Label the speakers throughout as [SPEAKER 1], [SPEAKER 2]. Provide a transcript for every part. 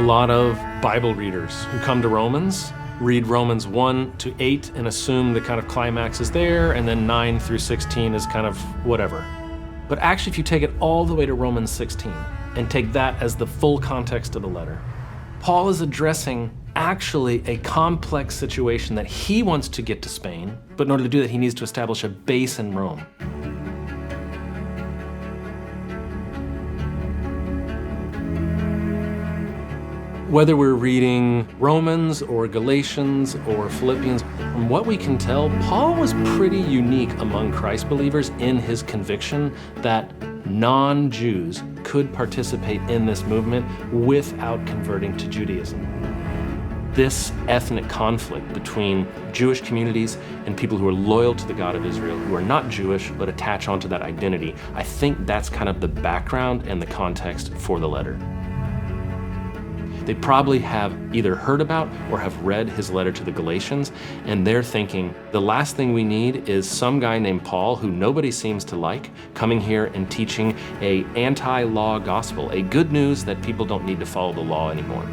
[SPEAKER 1] lot of Bible readers who come to Romans, read Romans 1 to 8 and assume the kind of climax is there, and then 9 through 16 is kind of whatever. But actually, if you take it all the way to Romans 16 and take that as the full context of the letter, Paul is addressing actually a complex situation that he wants to get to Spain, but in order to do that, he needs to establish a base in Rome. Whether we're reading Romans or Galatians or Philippians, from what we can tell, Paul was pretty unique among Christ believers in his conviction that non-Jews could participate in this movement without converting to Judaism. This ethnic conflict between Jewish communities and people who are loyal to the God of Israel, who are not Jewish but attach onto that identity, I think that's kind of the background and the context for the letter. They probably have either heard about or have read his letter to the Galatians, and they're thinking, the last thing we need is some guy named Paul, who nobody seems to like, coming here and teaching a anti-law gospel, a good news that people don't need to follow the law anymore.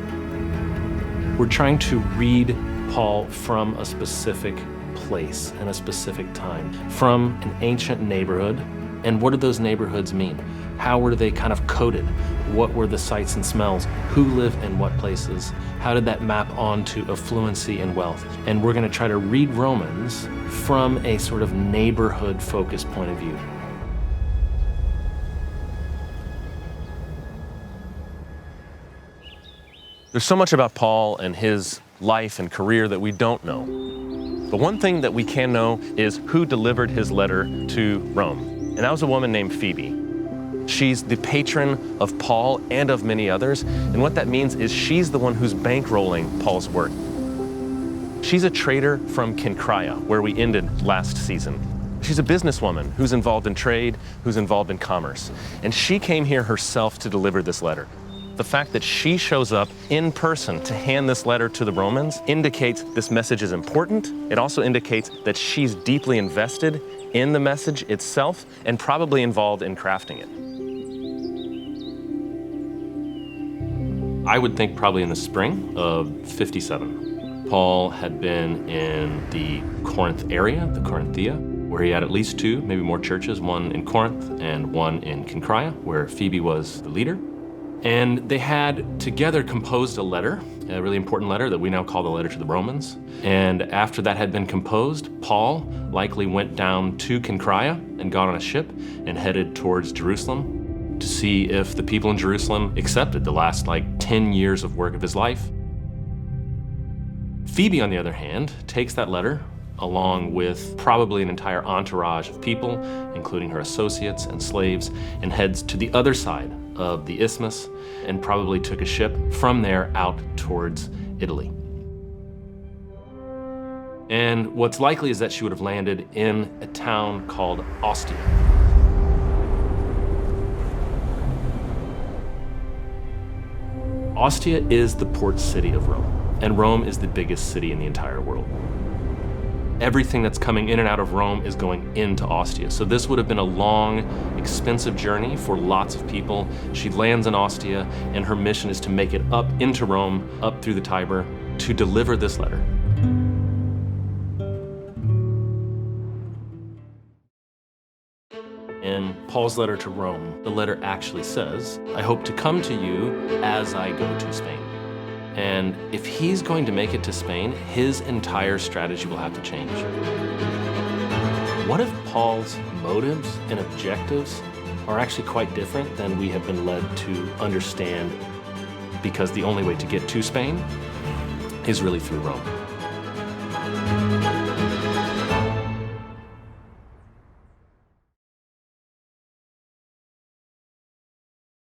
[SPEAKER 1] We're trying to read Paul from a specific place and a specific time, from an ancient neighborhood. And what do those neighborhoods mean? How were they kind of coded? What were the sights and smells? Who lived in what places? How did that map onto affluency and wealth? And we're going to try to read Romans from a sort of neighborhood-focused point of view. There's so much about Paul and his life and career that we don't know. The one thing that we can know is who delivered his letter to Rome. And that was a woman named Phoebe. She's the patron of Paul and of many others. And what that means is she's the one who's bankrolling Paul's work. She's a trader from Cenchreae, where we ended last season. She's a businesswoman who's involved in trade, who's involved in commerce. And she came here herself to deliver this letter. The fact that she shows up in person to hand this letter to the Romans indicates this message is important. It also indicates that she's deeply invested in the message itself and probably involved in crafting it. I would think probably in the spring of 57. Paul had been in the Corinth area, the Corinthia, where he had at least two, maybe more churches, one in Corinth and one in Cenchreae, where Phoebe was the leader. And they had together composed a letter, a really important letter that we now call the letter to the Romans. And after that had been composed, Paul likely went down to Cenchreae and got on a ship and headed towards Jerusalem to see if the people in Jerusalem accepted the last 10 years of work of his life. Phoebe, on the other hand, takes that letter along with probably an entire entourage of people, including her associates and slaves, and heads to the other side of the isthmus and probably took a ship from there out towards Italy. And what's likely is that she would have landed in a town called Ostia. Ostia is the port city of Rome, and Rome is the biggest city in the entire world. Everything that's coming in and out of Rome is going into Ostia. So this would have been a long, expensive journey for lots of people. She lands in Ostia, and her mission is to make it up into Rome, up through the Tiber, to deliver this letter. In Paul's letter to Rome, the letter actually says, I hope to come to you as I go to Spain. And if he's going to make it to Spain, his entire strategy will have to change. What if Paul's motives and objectives are actually quite different than we have been led to understand, because the only way to get to Spain is really through Rome?